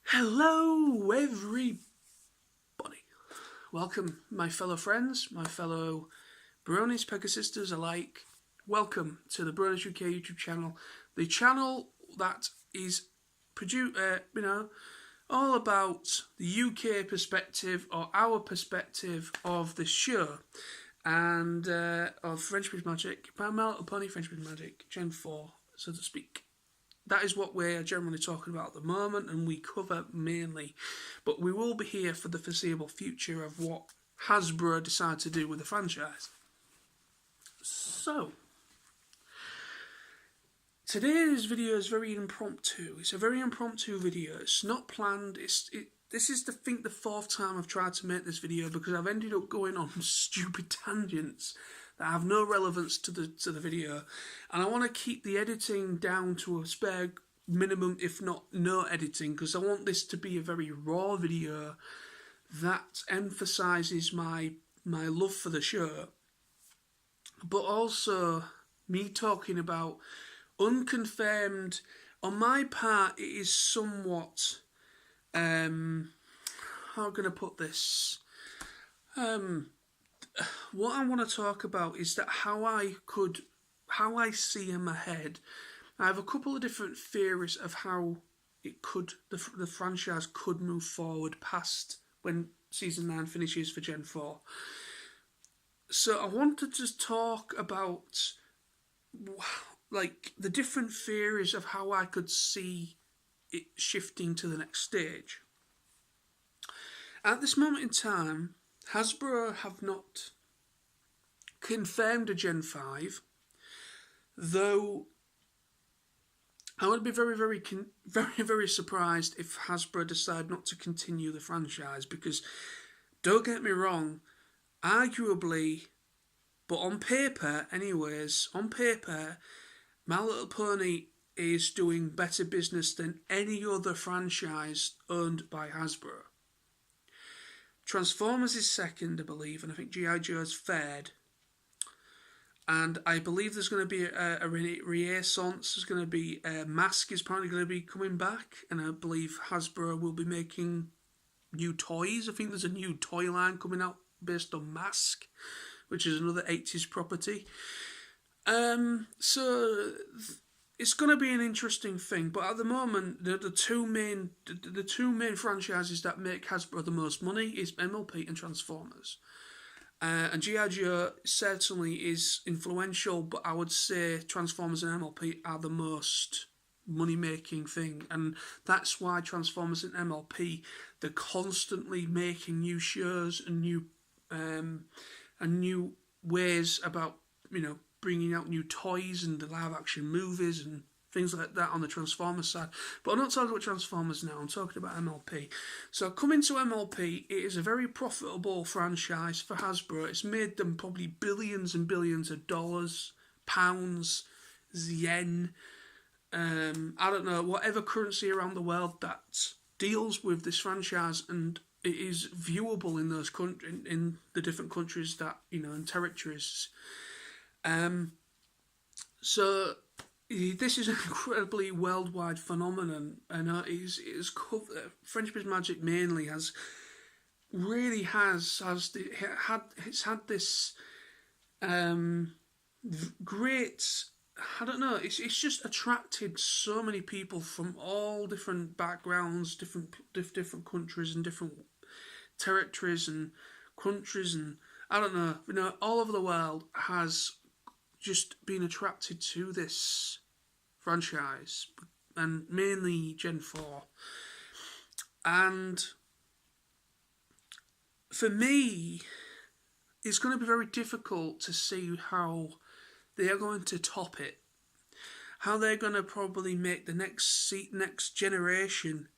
Hello, everybody. Welcome, my fellow friends, my fellow Bronies, Pegasisters alike. Welcome to the Bronies UK YouTube channel, the channel that is all about the UK perspective or our perspective of the show and of French Bridge Magic, My Little Pony French Bridge Magic Gen 4, so to speak. That is what we're generally talking about at the moment, and we cover mainly. But we will be here for the foreseeable future of what Hasbro decide to do with the franchise. So, today's video is very impromptu. It's a very impromptu video. It's not planned. This is the fourth time I've tried to make this video because I've ended up going on stupid tangents that have no relevance to the video, and I want to keep the editing down to a spare minimum, if not no editing, because I want this to be a very raw video that emphasises my love for the show, but also me talking about unconfirmed. On my part, it is somewhat how can I put this? What I want to talk about is that how I see in my head. I have a couple of different theories of how the franchise could move forward past when Season 9 finishes for Gen 4. So I wanted to talk about like the different theories of how I could see it shifting to the next stage. At this moment in time, Hasbro have not confirmed a Gen 5, though I would be very surprised if Hasbro decide not to continue the franchise, because don't get me wrong, arguably, but on paper anyways, My Little Pony is doing better business than any other franchise owned by Hasbro. Transformers is second, I believe, and I think G.I. Joe is third. And I believe there's going to be a renaissance. There's going to be Mask is apparently going to be coming back, and I believe Hasbro will be making new toys. I think there's a new toy line coming out based on Mask, which is another 80s property. So it's going to be an interesting thing, but at the moment, the two main franchises that make Hasbro the most money is MLP and Transformers. And G.I. Joe certainly is influential, but I would say Transformers and MLP are the most money-making thing, and that's why Transformers and MLP, they're constantly making new shows and new ways about bringing out new toys and the live-action movies and things like that on the Transformers side. But I'm not talking about Transformers now, I'm talking about MLP. So coming to MLP, it is a very profitable franchise for Hasbro. It's made them probably billions and billions of dollars, pounds, yen, I don't know, whatever currency around the world that deals with this franchise, and it is viewable in those in the different countries that, and territories. So this is an incredibly worldwide phenomenon, and French Bridge Magic mainly has had this great. I don't know. It's just attracted so many people from all different backgrounds, different countries and different territories and countries, and I don't know. All over the world has just been attracted to this franchise, and mainly Gen 4. And for me, it's going to be very difficult to see how they are going to top it, how they're going to probably make the next generation,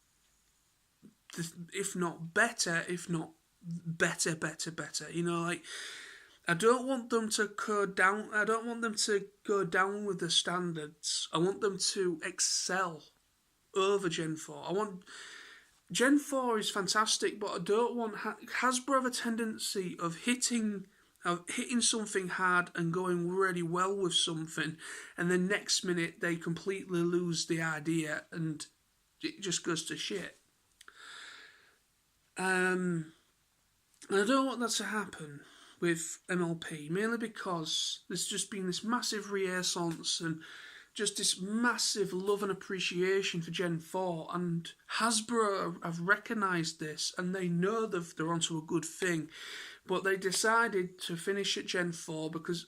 if not better, if not better. I don't want them to go down. I don't want them to go down with the standards. I want them to excel over Gen 4. Gen 4 is fantastic, but I don't want Hasbro have a tendency of hitting something hard and going really well with something, and then next minute they completely lose the idea and it just goes to shit. And I don't want that to happen with MLP, mainly because there's just been this massive renaissance and just this massive love and appreciation for Gen 4, and Hasbro have recognised this, and they know they're onto a good thing, but they decided to finish at Gen 4 because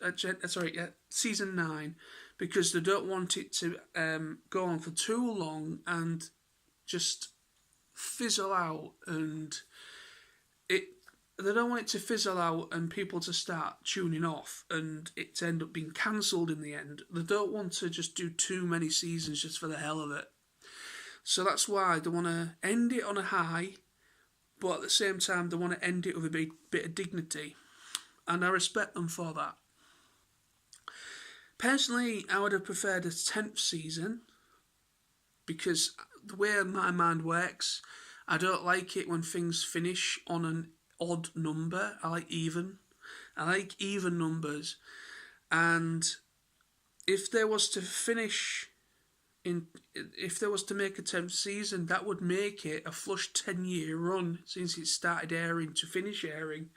Season 9, because they don't want it to go on for too long and just fizzle out, and they don't want it to fizzle out and people to start tuning off and it to end up being cancelled in the end. They don't want to just do too many seasons just for the hell of it. So that's why they want to end it on a high, but at the same time they want to end it with a bit of dignity. And I respect them for that. Personally, I would have preferred a 10th season, because the way my mind works, I don't like it when things finish on an odd number. I like even numbers. And if there was to make a 10th season, that would make it a flush 10-year run since it started airing to finish airing.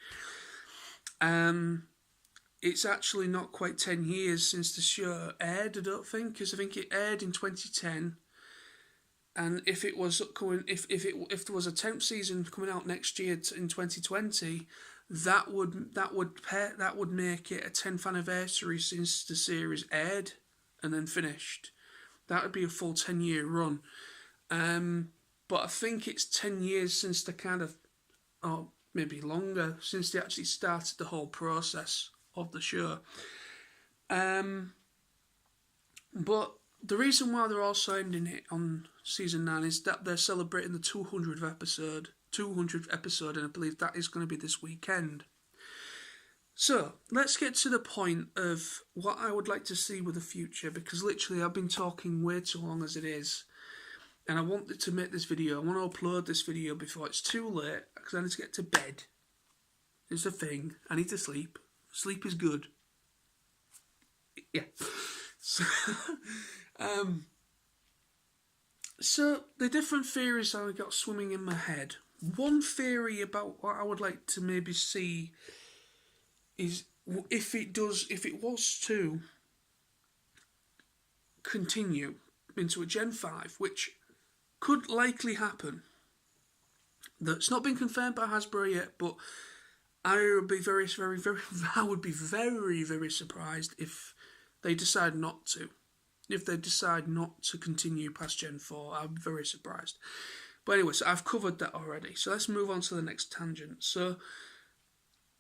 It's actually not quite 10 years since the show aired, I don't think, because I think it aired in 2010. And if it was coming, if there was a 10th season coming out next year in 2020, that would make it a 10th anniversary since the series aired and then finished. That would be a full 10-year run. But I think it's 10 years since they or maybe longer, since they actually started the whole process of the show. But the reason why they're also ending it on Season 9 is that they're celebrating the 200th episode, and I believe that is going to be this weekend. So, let's get to the point of what I would like to see with the future, because literally I've been talking way too long as it is, and I wanted to make this video. I want to upload this video before it's too late, because I need to get to bed. It's a thing. I need to sleep. Sleep is good. Yeah. So, so the different theories I got swimming in my head. One theory about what I would like to maybe see is if it was to continue into a Gen 5, which could likely happen. That's not been confirmed by Hasbro yet, but I would be very, very, very surprised if they decide not to. If they decide not to continue past Gen 4, I'd be very surprised. But anyway, so I've covered that already. So let's move on to the next tangent. So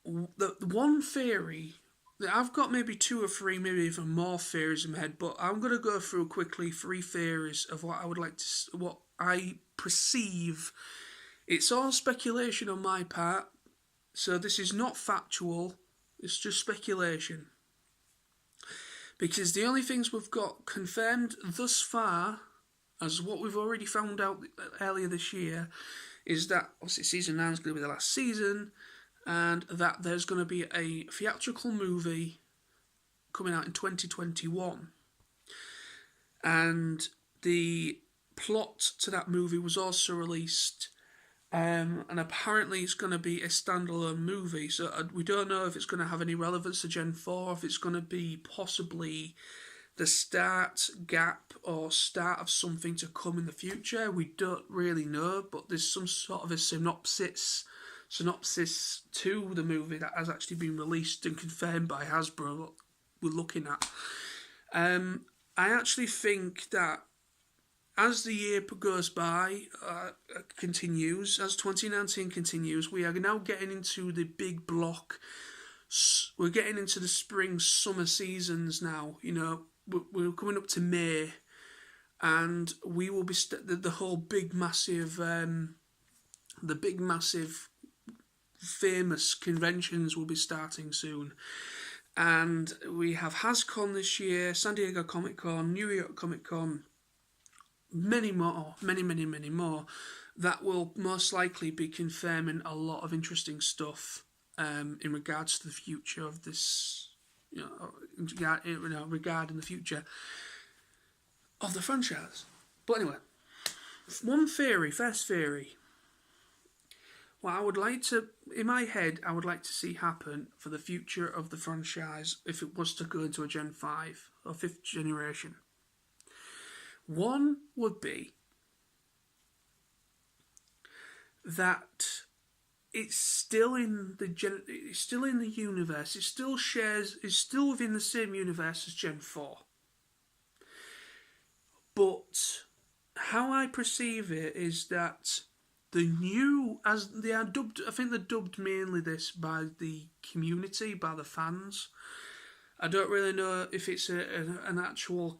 the one theory, I've got maybe 2 or 3, maybe even more theories in my head, but I'm going to go through quickly 3 theories of what I would like to, what I perceive. It's all speculation on my part, so this is not factual, it's just speculation. Because the only things we've got confirmed thus far, as what we've already found out earlier this year, is that obviously Season 9 is going to be the last season, and that there's going to be a theatrical movie coming out in 2021. And the plot to that movie was also released, and apparently it's going to be a standalone movie, so we don't know if it's going to have any relevance to Gen 4, if it's going to be possibly the gap or start of something to come in the future. We don't really know, but there's some sort of a synopsis to the movie that has actually been released and confirmed by Hasbro what we're looking at. I actually think that as the year goes by, continues, as 2019 continues, we are now getting into the big block. We're getting into the spring, summer seasons now. You know, we're coming up to May, and we will be the whole big, massive, famous conventions will be starting soon. And we have HasCon this year, San Diego Comic Con, New York Comic Con, many more, that will most likely be confirming a lot of interesting stuff in regards to the future of this, regarding the future of the franchise. But anyway, first theory. what I would like to, in my head, I would like to see happen for the future of the franchise if it was to go into a Gen 5 or 5th generation. One would be that it's still in the universe. It's still within the same universe as Gen 4. But how I perceive it is that the new, as they are dubbed, I think they're dubbed mainly this by the community, by the fans. I don't really know if it's an actual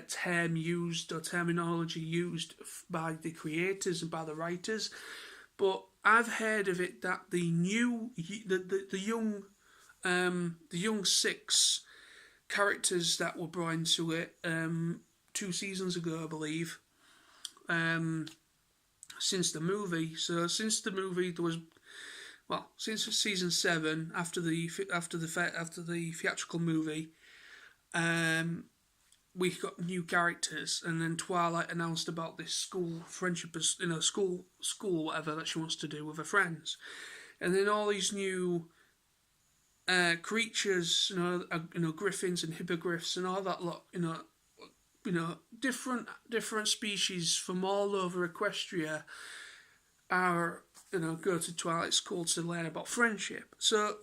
term used or terminology used by the creators and by the writers, but I've heard of it that the young 6 characters that were brought into it 2 seasons ago, I believe. Since the movie, there was, well, since season 7, after the theatrical movie, we got new characters, and then Twilight announced about this school friendship, school whatever that she wants to do with her friends, and then all these new creatures, griffins and hippogriffs and all that lot, different species from all over Equestria are go to Twilight School to learn about friendship. So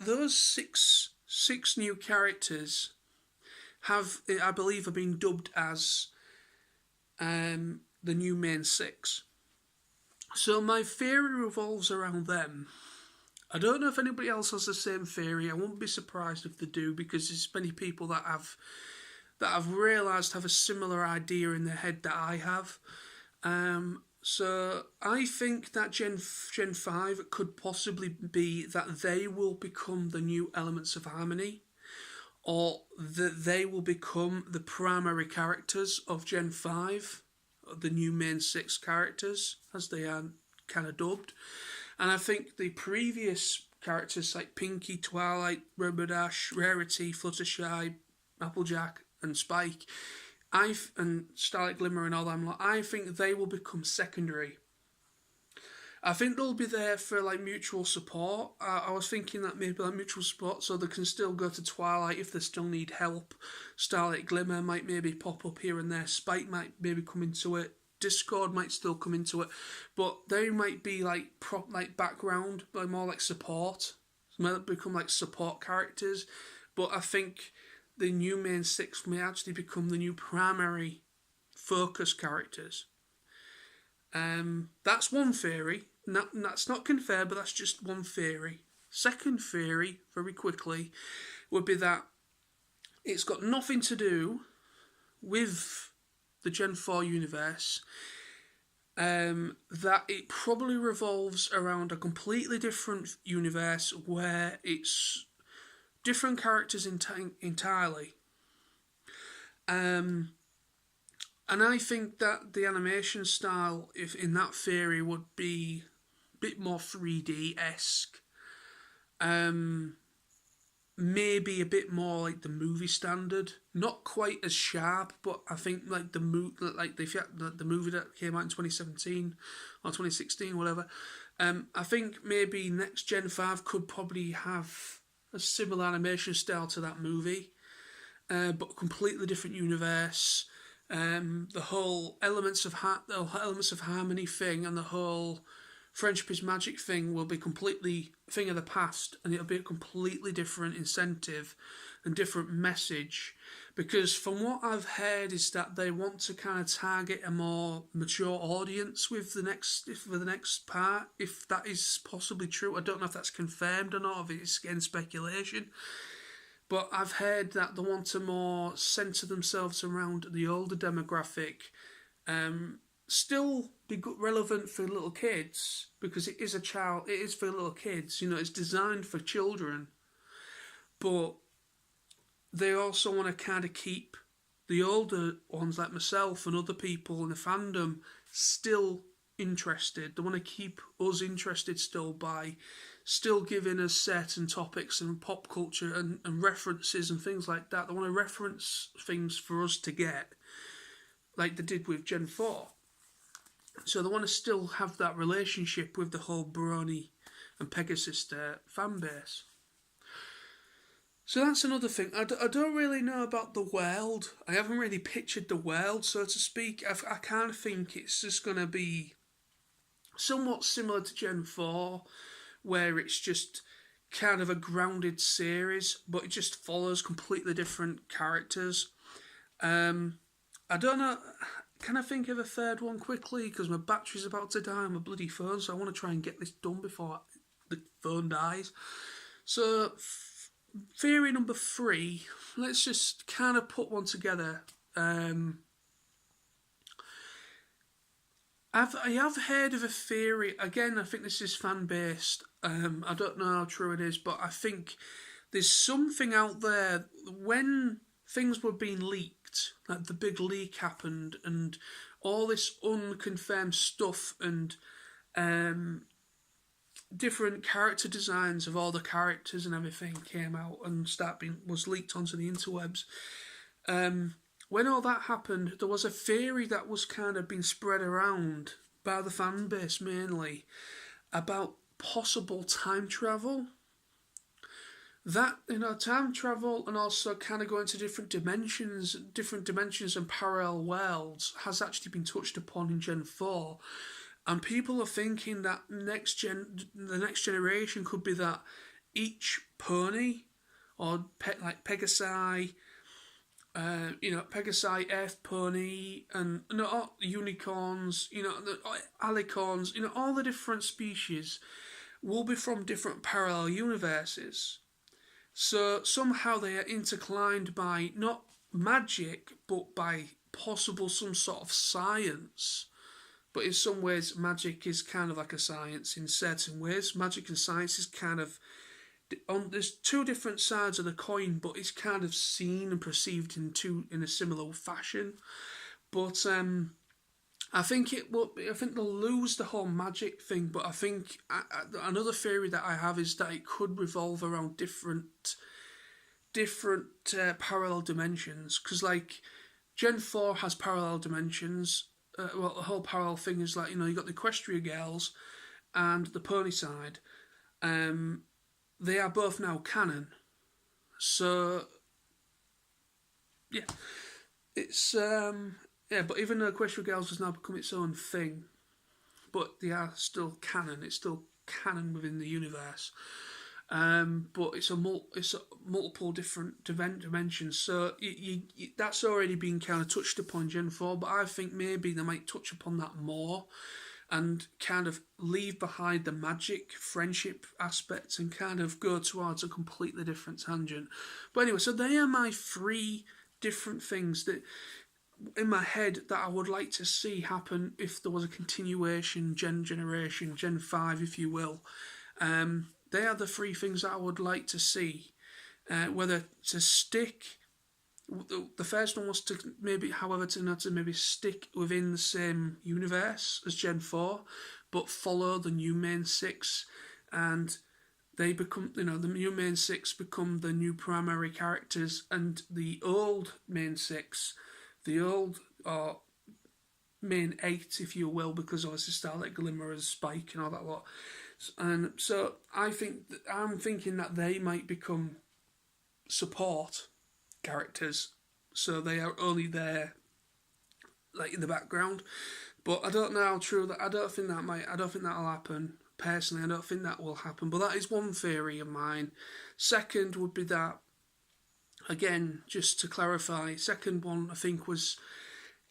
those six new characters have been dubbed as the new main 6. So my theory revolves around them. I don't know if anybody else has the same theory. I won't be surprised if they do, because there's many people that I've realised have a similar idea in their head that I have. So I think that Gen 5 could possibly be that they will become the new Elements of Harmony, or that they will become the primary characters of Gen 5, the new main 6 characters, as they are kind of dubbed. And I think the previous characters like Pinky, Twilight, Rainbow Dash, Rarity, Fluttershy, Applejack and Spike, and Starlight Glimmer and all them, I think they will become secondary. I think they'll be there for like mutual support. I was thinking that maybe like mutual support, so they can still go to Twilight if they still need help. Starlight Glimmer might maybe pop up here and there. Spike might maybe come into it. Discord might still come into it, but they might be like background, but more like support. They might become like support characters. But I think the new main 6 may actually become the new primary focus characters. That's one theory. That's not confirmed, but that's just one theory. Second theory, very quickly, would be that it's got nothing to do with the Gen 4 universe, that it probably revolves around a completely different universe where it's different characters entirely. And I think that the animation style, if in that theory, would be a bit more 3D-esque. Maybe a bit more like the movie standard, not quite as sharp, but I think like the movie that came out in 2017 or 2016, whatever. I think maybe next Gen 5 could probably have a similar animation style to that movie, but completely different universe. The whole elements of harmony thing and the whole friendship is magic thing will be completely a thing of the past, and it'll be a completely different incentive and different message, because from what I've heard is that they want to kind of target a more mature audience with the next part, if that is possibly true. I don't know if that's confirmed or not, if it's again speculation, but I've heard that they want to more centre themselves around the older demographic, still be relevant for little kids, because it is for little kids, it's designed for children, but they also want to kind of keep the older ones like myself and other people in the fandom still interested. They want to keep us interested still by still giving us certain topics and pop culture and references and things like that. They want to reference things for us to get, like they did with Gen 4. So they want to still have that relationship with the whole Brony and Pegasus fan base. So that's another thing. I don't really know about the world. I haven't really pictured the world, so to speak. I kind of think it's just going to be somewhat similar to Gen 4, where it's just kind of a grounded series, but it just follows completely different characters. I don't know. Can I think of a third one quickly? Because my battery's about to die on my bloody phone, so I want to try and get this done before the phone dies. So, theory number 3, let's just kind of put one together. I have heard of a theory, again, I think this is fan-based, I don't know how true it is, but I think there's something out there, when things were being leaked, like the big leak happened, and all this unconfirmed stuff, and different character designs of all the characters and everything came out and was leaked onto the interwebs. When all that happened, there was a theory that was kind of being spread around by the fan base mainly about possible time travel. That, time travel and also kind of going to different dimensions and parallel worlds has actually been touched upon in Gen 4. And people are thinking that the next generation could be that each pony or like Pegasi, Pegasi, Earth Pony, and unicorns, the alicorns, all the different species will be from different parallel universes. So somehow they are intertwined by not magic, but by possible some sort of science. But in some ways, magic is kind of like a science in certain ways. Magic and science is kind of there's two different sides of the coin, but it's kind of seen and perceived in a similar fashion. But I think they'll lose the whole magic thing. But I think another theory that I have is that it could revolve around different parallel dimensions. Because like Gen 4 has parallel dimensions. The whole parallel thing is like you got the Equestria girls and the pony side. They are both now canon. So, yeah. It's, but even though Equestria Girls has now become its own thing, but they are still canon. It's still canon within the universe. But it's a multiple different dimensions. So that's already been kind of touched upon Gen 4, but I think maybe they might touch upon that more and kind of leave behind the magic, friendship aspects and kind of go towards a completely different tangent. But anyway, so they are my 3 different things that in my head that I would like to see happen if there was a continuation, generation, Gen 5, if you will. They are the 3 things that I would like to see. Whether to stick... The first one was to maybe stick within the same universe as Gen 4, but follow the new main 6, and they become, the new main 6 become the new primary characters, and the old main 6, the old or main 8, if you will, because obviously Starlight, Glimmer, and Spike and all that lot. And so I'm thinking that they might become support characters, so they are only there like in the background. But I don't know how true that. I don't think that'll happen. Personally, I don't think that will happen. But that is one theory of mine. Second would be that, again, just to clarify, second one I think was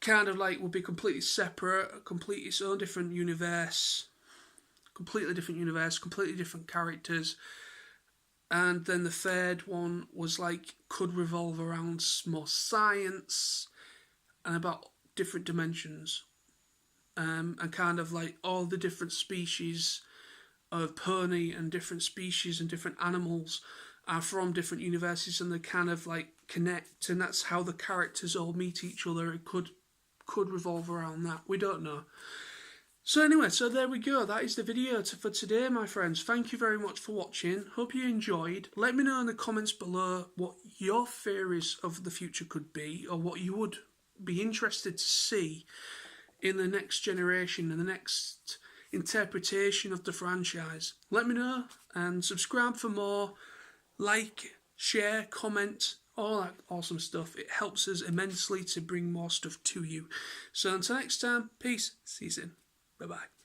kind of like would be completely separate, completely its own different universe, completely different characters. And then the third one was like could revolve around more science and about different dimensions, and kind of like all the different species of pony and different species and different animals are from different universes, and they kind of like connect, and that's how the characters all meet each other. It could revolve around that. We don't know. So anyway, so there we go. That is the video for today, my friends. Thank you very much for watching. Hope you enjoyed. Let me know in the comments below what your theories of the future could be, or what you would be interested to see in the next generation and the next interpretation of the franchise. Let me know and subscribe for more. Like, share, comment, all that awesome stuff. It helps us immensely to bring more stuff to you. So until next time, peace. See you soon. Bye-bye.